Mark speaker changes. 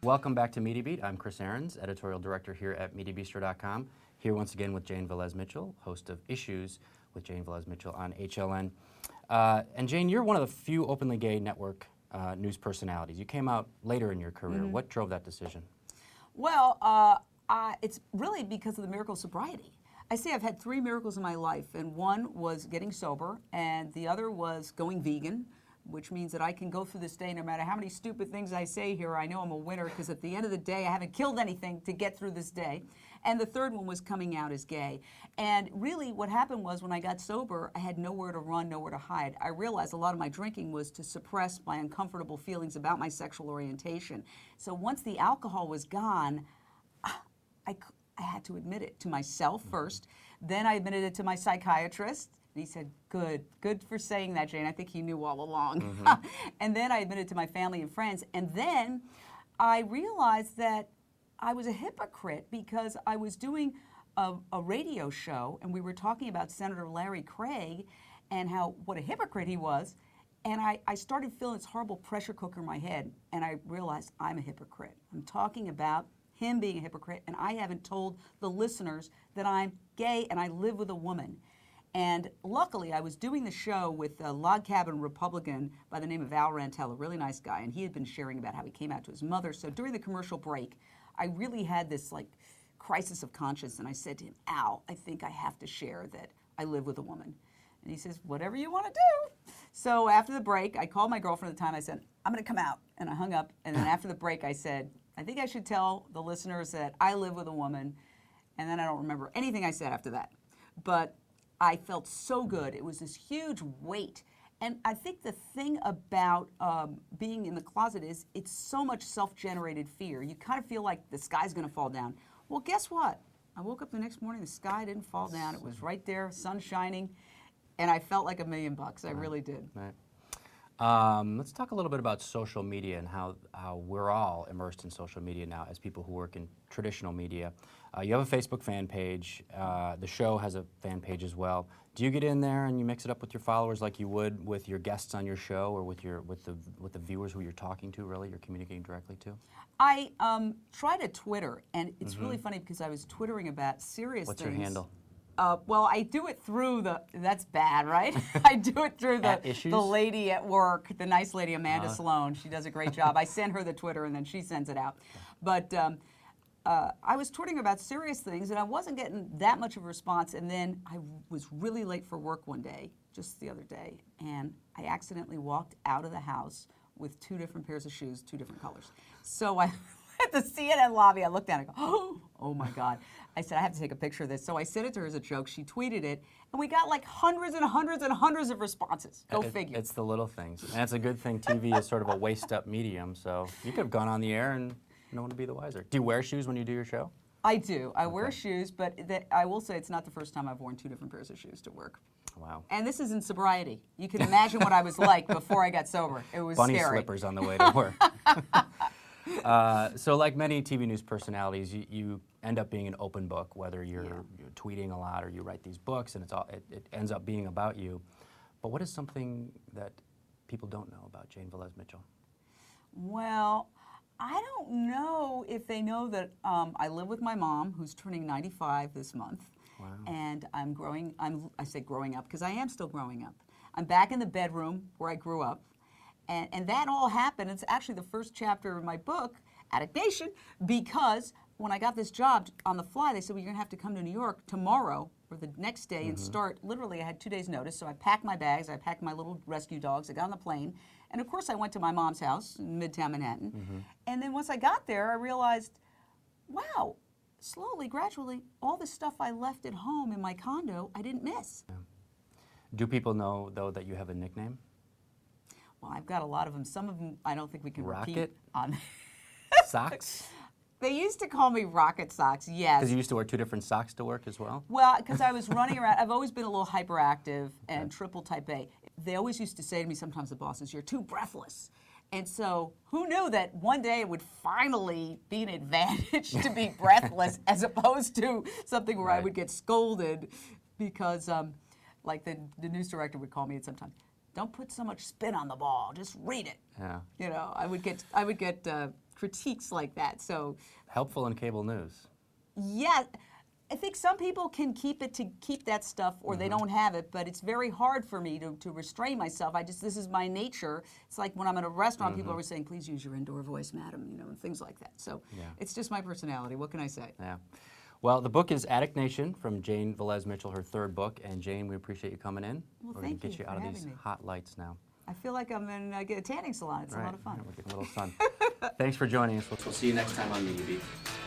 Speaker 1: Welcome back to Mediabeat. I'm Chris Ahrens, editorial director here at Mediabistro.com. Here once again with Jane Velez-Mitchell, host of Issues with Jane Velez-Mitchell on HLN. And Jane, you're one of the few openly gay network news personalities. You came out later in your career. What drove that decision?
Speaker 2: Well, it's really because of the miracle of sobriety. I say I've had 3 miracles in my life, and one was getting sober, and the other was going vegan, which means that I can go through this day no matter how many stupid things I say here, I know I'm a winner because at the end of the day I haven't killed anything to get through this day. And the third one was coming out as gay. And really what happened was when I got sober, I had nowhere to run, nowhere to hide. I realized a lot of my drinking was to suppress my uncomfortable feelings about my sexual orientation. So once the alcohol was gone, I had to admit it to myself first. Then I admitted it to my psychiatrist. And he said, good for saying that, Jane. I think he knew all along. And then I admitted it to my family and friends. And then I realized that I was a hypocrite because I was doing a radio show and we were talking about Senator Larry Craig and what a hypocrite he was. And I started feeling this horrible pressure cooker in my head, and I realized I'm a hypocrite. I'm talking about him being a hypocrite, and I haven't told the listeners that I'm gay and I live with a woman. And luckily, I was doing the show with a log cabin Republican by the name of Al Rantel, a really nice guy, and he had been sharing about how he came out to his mother. So during the commercial break, I really had this crisis of conscience, and I said to him, Al, I think I have to share that I live with a woman. And he says, whatever you want to do. So after the break, I called my girlfriend at the time. I said, I'm going to come out. And I hung up. And then after the break, I said, I think I should tell the listeners that I live with a woman. And then I don't remember anything I said after that. But I felt so good. It was this huge weight. And I think the thing about being in the closet is it's so much self-generated fear. You kind of feel like the sky's going to fall down. Well, guess what? I woke up the next morning, the sky didn't fall down. It was right there, sun shining. And I felt like $1 million. I really did.
Speaker 1: Right. Let's talk a little bit about social media and how we're all immersed in social media now as people who work in traditional media. You have a Facebook fan page. The show has a fan page as well. Do you get in there and you mix it up with your followers like you would with your guests on your show or with the viewers who you're talking to? Really, you're communicating directly to?
Speaker 2: I try to Twitter, and it's really funny because I was twittering about serious
Speaker 1: What's
Speaker 2: things.
Speaker 1: your handle?
Speaker 2: Well, I do it through that's bad, right? I do it through the lady at work, the nice lady, Amanda Sloan. She does a great job. I send her the Twitter and then she sends it out. But I was tweeting about serious things and I wasn't getting that much of a response. And then I was really late for work one day, just the other day, and I accidentally walked out of the house with 2 different pairs of shoes, 2 different colors. So I at the CNN lobby, I looked down and go, oh my God. I said, I have to take a picture of this. So I sent it to her as a joke. She tweeted it, and we got like hundreds and hundreds and hundreds of responses. Go figure.
Speaker 1: It's the little things. And it's a good thing TV is sort of a waist-up medium, so you could have gone on the air and no one would be the wiser. Do you wear shoes when you do your show?
Speaker 2: I do. I wear shoes, but I will say it's not the first time I've worn 2 different pairs of shoes to work.
Speaker 1: Wow.
Speaker 2: And this is in sobriety. You can imagine what I was like before I got sober. It was
Speaker 1: Bunny
Speaker 2: scary.
Speaker 1: slippers on the way to work. So like many TV news personalities, you end up being an open book, whether you're tweeting a lot or you write these books and it ends up being about you. But what is something that people don't know about Jane Velez-Mitchell?
Speaker 2: Well, I don't know if they know that I live with my mom, who's turning 95 this month.
Speaker 1: Wow.
Speaker 2: And I say growing up because I am still growing up. I'm back in the bedroom where I grew up. And that all happened. It's actually the first chapter of my book, Addict Nation, because when I got this job on the fly, they said, well, you're going to have to come to New York tomorrow or the next day and start. Literally, I had 2 days' notice, so I packed my bags, I packed my little rescue dogs, I got on the plane, and of course I went to my mom's house in Midtown Manhattan. And then once I got there, I realized, wow, slowly, gradually, all the stuff I left at home in my condo, I didn't miss.
Speaker 1: Yeah. Do people know, though, that you have a nickname?
Speaker 2: Well, I've got a lot of them. Some of them I don't think we can repeat
Speaker 1: Rocket?
Speaker 2: On.
Speaker 1: Socks?
Speaker 2: They used to call me Rocket Socks, yes.
Speaker 1: Because you used to wear 2 different socks to work as well?
Speaker 2: Well, because I was running around. I've always been a little hyperactive and triple type A. They always used to say to me, sometimes the bosses, you're too breathless. And so who knew that one day it would finally be an advantage to be breathless as opposed to something where I would get scolded because like the news director would call me at some time. don't put so much spin on the ball. Just read it.
Speaker 1: Yeah.
Speaker 2: You know, I would get critiques like that. So
Speaker 1: Helpful in cable news.
Speaker 2: yeah, I think some people can keep that stuff, or they don't have it. But it's very hard for me to restrain myself. This is my nature. It's like when I'm in a restaurant, people are always saying, "Please use your indoor voice, madam," you know, and things like that. So it's just my personality. What can I say?
Speaker 1: Yeah. Well, the book is Addict Nation from Jane Velez-Mitchell, her third book. And Jane, we appreciate you coming in.
Speaker 2: Well,
Speaker 1: We're going
Speaker 2: thank
Speaker 1: to get
Speaker 2: you
Speaker 1: you out
Speaker 2: for
Speaker 1: of these
Speaker 2: having me.
Speaker 1: hot lights now.
Speaker 2: I feel like I'm in a tanning salon. It's a lot of fun.
Speaker 1: We're getting a little sun. Thanks for joining us. We'll see you next time on Mediabistro.